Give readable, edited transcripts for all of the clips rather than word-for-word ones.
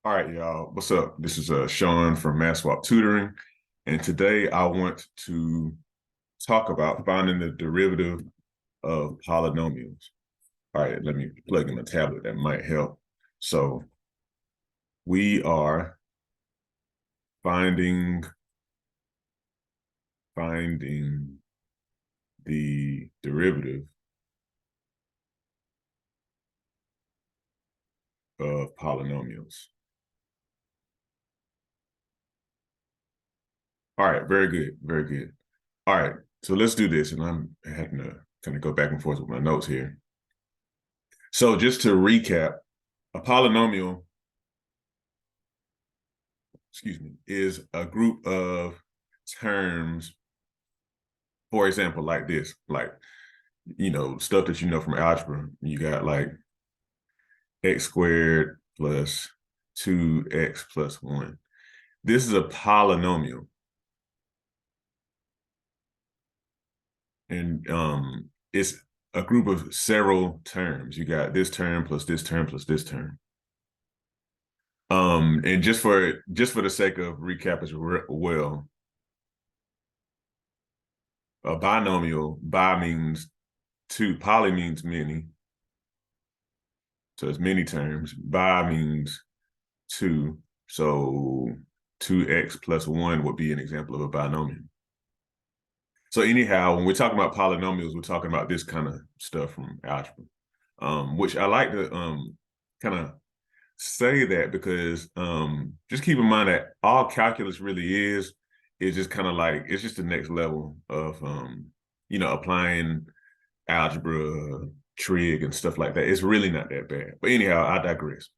All right, y'all. What's up? This is Sean from Math Swap Tutoring, and today I want to talk about finding the derivative of polynomials. All right, let me plug in my tablet. That might help. So we are finding the derivative of polynomials. All right, very good, very good. All right, so let's do this, and I'm having to kind of go back and forth with my notes here. So just to recap, a polynomial, is a group of terms, for example, like this, like, stuff that you know from algebra. You got like x squared plus 2x plus 1. This is a polynomial. And it's a group of several terms. You got this term plus this term plus this term. And just for the sake of recap as well, a binomial, bi means two, poly means many. So it's many terms. Bi means two. So 2x plus 1 would be an example of a binomial. So anyhow, when we're talking about polynomials, we're talking about this kind of stuff from algebra, which I like to kind of say that because just keep in mind that all calculus really is just kind of like, it's just the next level of, applying algebra, trig, and stuff like that. It's really not that bad. But anyhow, I digress.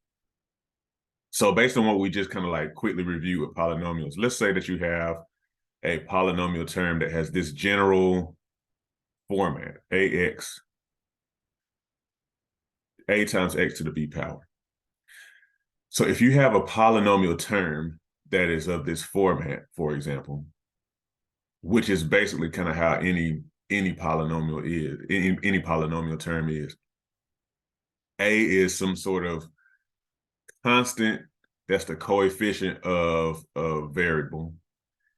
So based on what we just kind of like quickly review with polynomials, let's say that you have a polynomial term that has this general format, a times x to the b power. So if you have a polynomial term that is of this format, for example, which is basically kind of how any polynomial is, any polynomial term is, a is some sort of constant, that's the coefficient of a variable,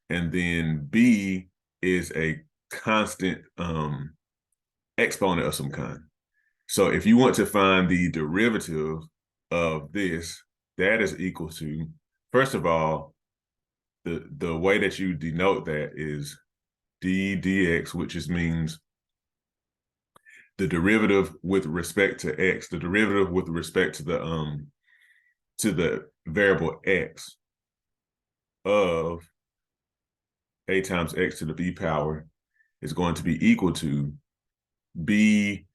and then b is a constant exponent of some kind. So if you want to find the derivative of this, that is equal to, first of all, the way that you denote that is d dx, which just means the derivative with respect to x, the derivative with respect to the variable x of a times x to the b power is going to be equal to b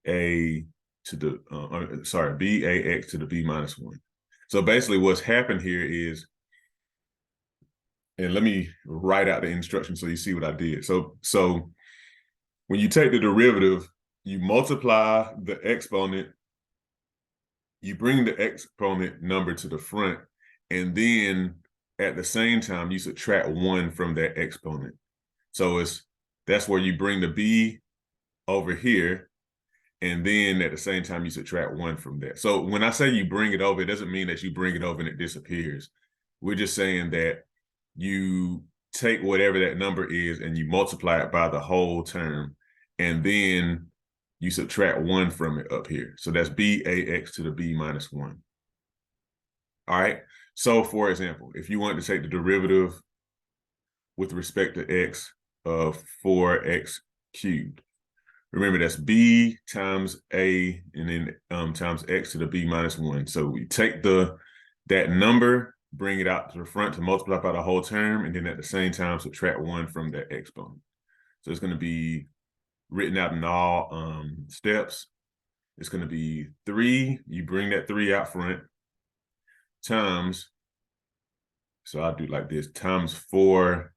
a to the b a x to the b minus 1. So basically what's happened here is, and let me write out the instructions so you see what I did. So when you take the derivative, you multiply the exponent, you bring the exponent number to the front, and then at the same time you subtract 1 from that exponent. So that's where you bring the b over here, and then at the same time you subtract 1 from that. So when I say you bring it over, it doesn't mean that you bring it over and it disappears. We're just saying that you take whatever that number is and you multiply it by the whole term, and then you subtract 1 from it up here. So that's b a x to the b minus 1. All right. So for example, if you want to take the derivative with respect to x of 4x cubed, remember that's b times a and then times x to the b minus 1. So we take that number, bring it out to the front to multiply by the whole term, and then at the same time subtract 1 from that exponent. So it's going to be written out in all steps. It's going to be 3, you bring that 3 out front, times, so I'll do like this, times 4x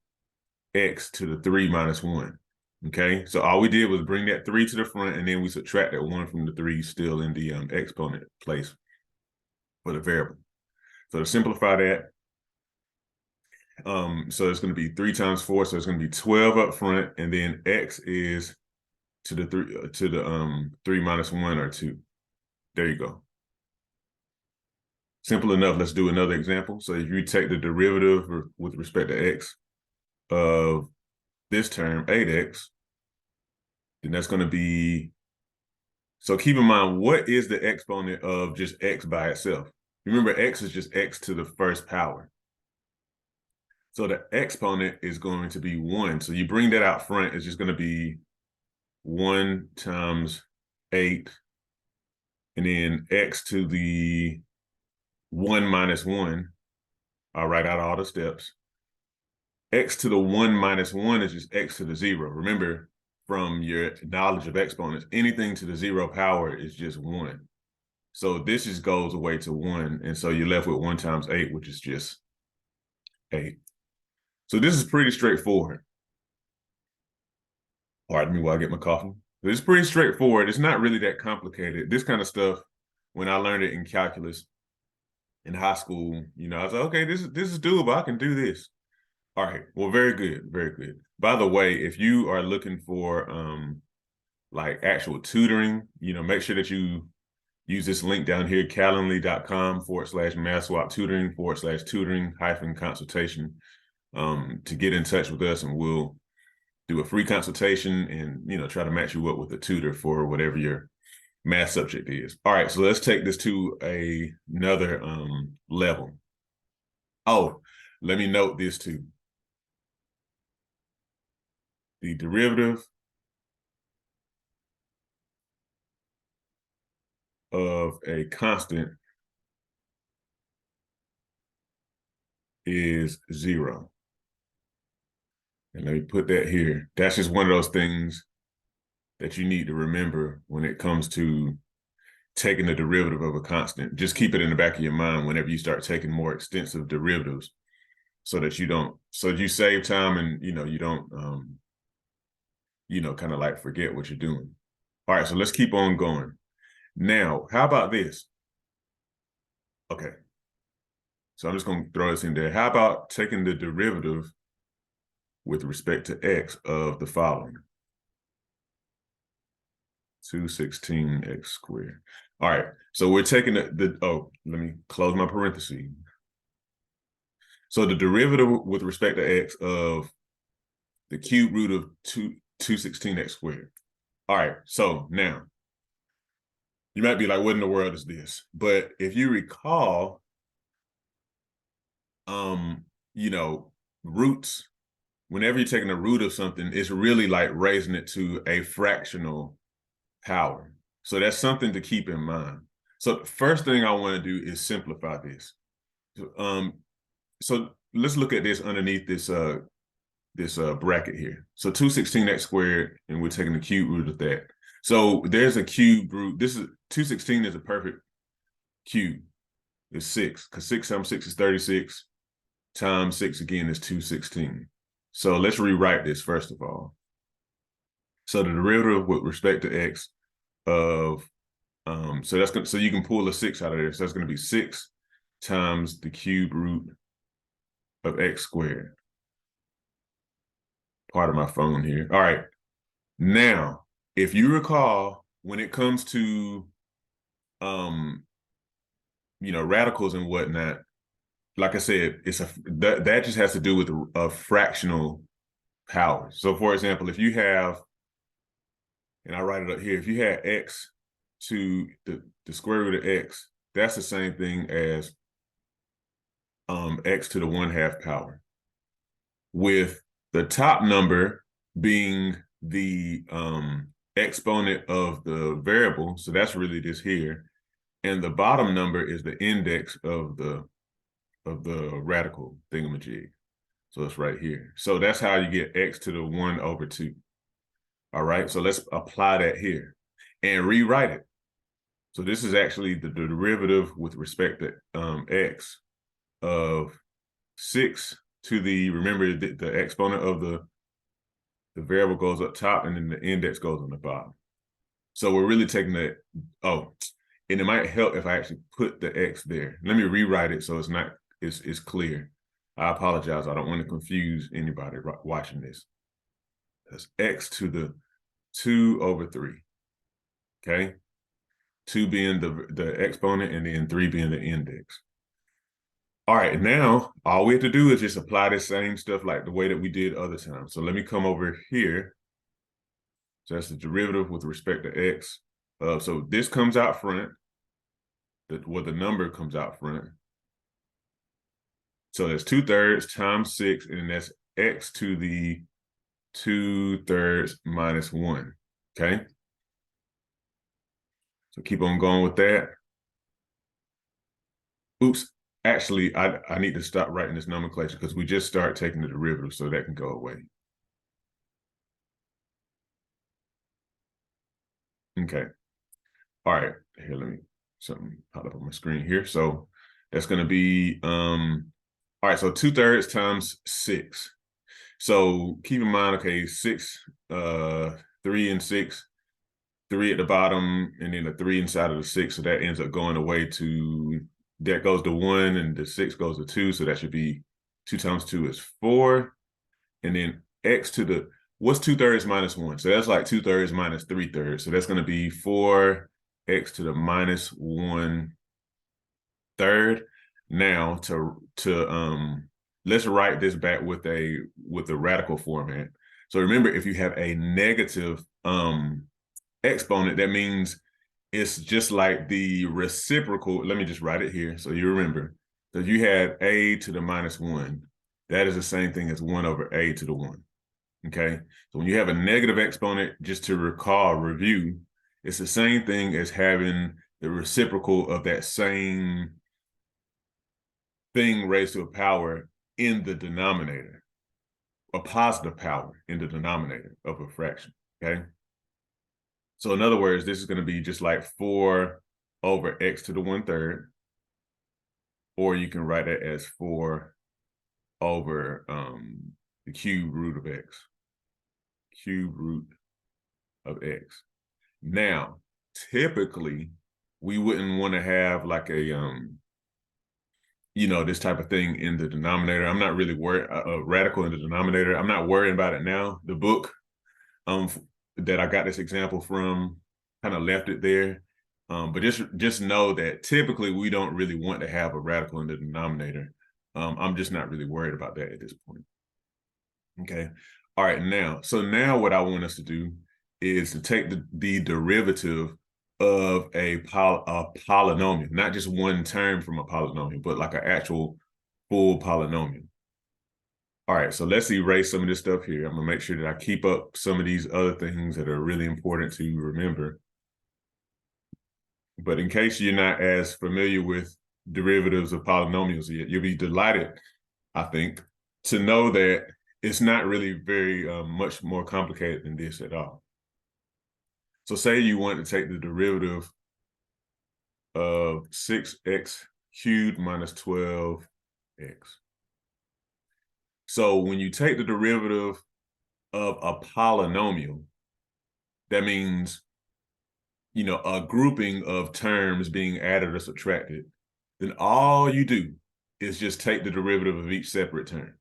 to the 3 minus 1. Okay, so all we did was bring that 3 to the front, and then we subtract that 1 from the 3 still in the exponent place for the variable. So to simplify that, so it's going to be 3 times 4, so it's going to be 12 up front, and then x is to the 3 minus 1 or 2. There you go. simple enough. Let's do another example. So if you take the derivative with respect to x of this term, 8x, then that's going to be, so keep in mind, what is the exponent of just x by itself? Remember, x is just x to the first power. So the exponent is going to be 1. So you bring that out front, it's just going to be 1 times 8, and then x to the 1 minus 1. I'll write out all the steps. X to the 1 minus 1 is just x to the 0. Remember, from your knowledge of exponents, anything to the 0 power is just 1. So this just goes away to 1. And so you're left with 1 times 8, which is just 8. So this is pretty straightforward. Pardon me while I get my coffee. It's pretty straightforward. It's not really that complicated. This kind of stuff, when I learned it in calculus in high school, you know, I was like, okay, this is doable. I can do this. All right. Well, very good. Very good. By the way, if you are looking for like actual tutoring, you know, make sure that you use this link down here, calendly.com/mathswap tutoring/tutoring-consultation to get in touch with us, and we'll do a free consultation and, you know, try to match you up with a tutor for whatever your math subject is. All right, so let's take this to another level. Oh, let me note this too. The derivative of a constant is 0. And let me put that here. That's just one of those things that you need to remember when it comes to taking the derivative of a constant. Just keep it in the back of your mind whenever you start taking more extensive derivatives, so that you don't, so you save time and, you know, you don't, you know, kind of like forget what you're doing. All right, so let's keep on going. Now, how about this? Okay. So I'm just going to throw this in there. How about taking the derivative with respect to x of the following? 216x squared. All right, so we're taking oh, let me close my parentheses. So the derivative with respect to x of the cube root of 216x squared. All right, so now you might be like, what in the world is this? But if you recall, you know, roots, whenever you're taking the root of something, it's really like raising it to a fractional power. So that's something to keep in mind. So the first thing I want to do is simplify this. So let's look at this underneath this bracket here. So 216x squared, and we're taking the cube root of that. So there's a cube root. This is 216 is a perfect cube. It's 6, because 6 times 6 is 36, times 6 again is 216. So let's rewrite this first of all. So the derivative with respect to x of so that's good. So you can pull a 6 out of there. So that's going to be 6 times the cube root of x squared. Part of my phone here. All right. Now, if you recall, when it comes to you know, radicals and whatnot, like I said, it's that just has to do with a fractional power. So for example, if you have, and I write it up here, if you had x to the square root of x, that's the same thing as x to the 1/2 power, with the top number being the exponent of the variable. So that's really this here. And the bottom number is the index of the radical thingamajig. So it's right here. So that's how you get x to the 1/2. All right, so let's apply that here and rewrite it. So this is actually the derivative with respect to x of 6 to the, remember the exponent of the variable goes up top and then the index goes on the bottom. So we're really taking that, oh, and it might help if I actually put the x there. Let me rewrite it so it's not, it's clear. I apologize. I don't want to confuse anybody watching this. That's x to the 2/3. Okay, 2 being the exponent and then 3 being the index. All right, now all we have to do is just apply the same stuff like the way that we did other times. So let me come over here. So that's the derivative with respect to x. So this comes out front, the number comes out front. So that's 2/3 times 6, and that's x to the 2/3 minus 1, okay? So keep on going with that. Oops, actually, I need to stop writing this nomenclature because we just start taking the derivative, so that can go away. Okay. All right. Here, let me something pop up on my screen here. So that's going to be all right. So 2/3 times 6. So keep in mind, okay, 6, 3 and 6, 3 at the bottom, and then a 3 inside of the 6. So that ends up going away to that goes to 1, and the 6 goes to 2. So that should be 2 times 2 is 4, and then x to the what's 2/3 minus 1? So that's like 2/3 minus 3/3. So that's going to be 4x to the minus 1/3. Now let's write this back with a radical format. So remember, if you have a negative exponent, that means it's just like the reciprocal. Let me just write it here so you remember. So you had a to the minus 1. That is the same thing as 1 over a to the 1. Okay. So when you have a negative exponent, just to review, it's the same thing as having the reciprocal of that same thing raised to a power in the denominator, a positive power in the denominator of a fraction. Okay. So in other words, this is going to be just like 4 over x to the 1/3, or you can write it as 4 over the cube root of x. Cube root of x. Now, typically, we wouldn't want to have like a this type of thing in the denominator. I'm not really worried a radical in the denominator. I'm not worrying about it now. The book that I got this example from kind of left it there. But just know that typically we don't really want to have a radical in the denominator. I'm just not really worried about that at this point. Okay. All right. Now what I want us to do is to take the derivative of a polynomial, not just one term from a polynomial, but like an actual full polynomial. All right, so let's erase some of this stuff here. I'm gonna make sure that I keep up some of these other things that are really important to remember. But in case you're not as familiar with derivatives of polynomials yet, you'll be delighted, I think, to know that it's not really very much more complicated than this at all. So say you want to take the derivative of 6x cubed minus 12x. So when you take the derivative of a polynomial, that means, a grouping of terms being added or subtracted, then all you do is just take the derivative of each separate term.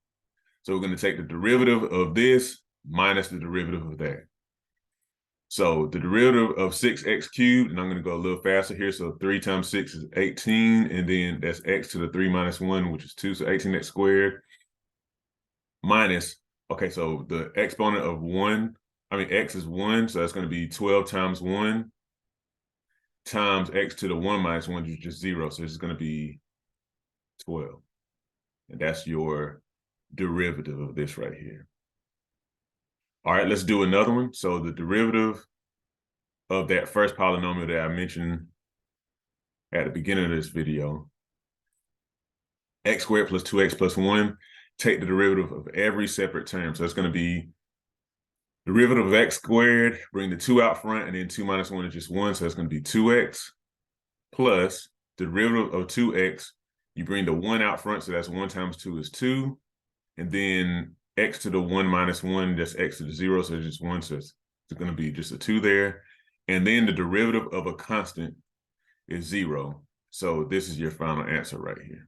So we're going to take the derivative of this minus the derivative of that. So the derivative of 6x cubed, and I'm going to go a little faster here. So 3 times 6 is 18, and then that's x to the 3 minus 1, which is 2, so 18x squared, minus, okay, so the exponent of x is 1, so that's going to be 12 times 1 times x to the 1 minus 1, which is just 0, so it's going to be 12. And that's your derivative of this right here. All right, let's do another one. So the derivative of that first polynomial that I mentioned at the beginning of this video, x squared plus 2x plus 1, take the derivative of every separate term. So it's going to be derivative of x squared, bring the 2 out front, and then 2 minus 1 is just 1, so it's going to be 2x plus the derivative of 2x. You bring the 1 out front, so that's 1 times 2 is 2. And then x to the 1 minus 1, that's x to the 0, so it's just 1, so it's going to be just a 2 there. And then the derivative of a constant is 0. So this is your final answer right here.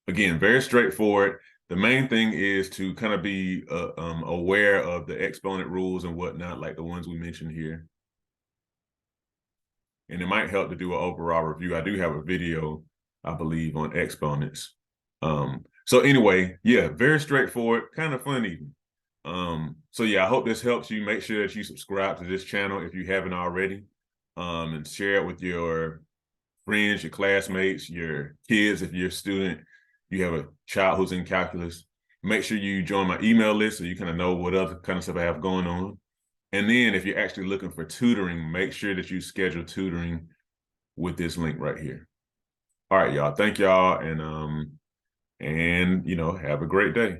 Again, very straightforward. The main thing is to kind of be aware of the exponent rules and whatnot, like the ones we mentioned here. And it might help to do an overall review. I do have a video I believe, on exponents. So anyway, yeah, very straightforward, kind of fun even. So yeah, I hope this helps you. Make sure that you subscribe to this channel if you haven't already, and share it with your friends, your classmates, your kids. If you're a student, you have a child who's in calculus, make sure you join my email list so you kind of know what other kind of stuff I have going on. And then if you're actually looking for tutoring, make sure that you schedule tutoring with this link right here. All right, y'all. Thank y'all, and have a great day.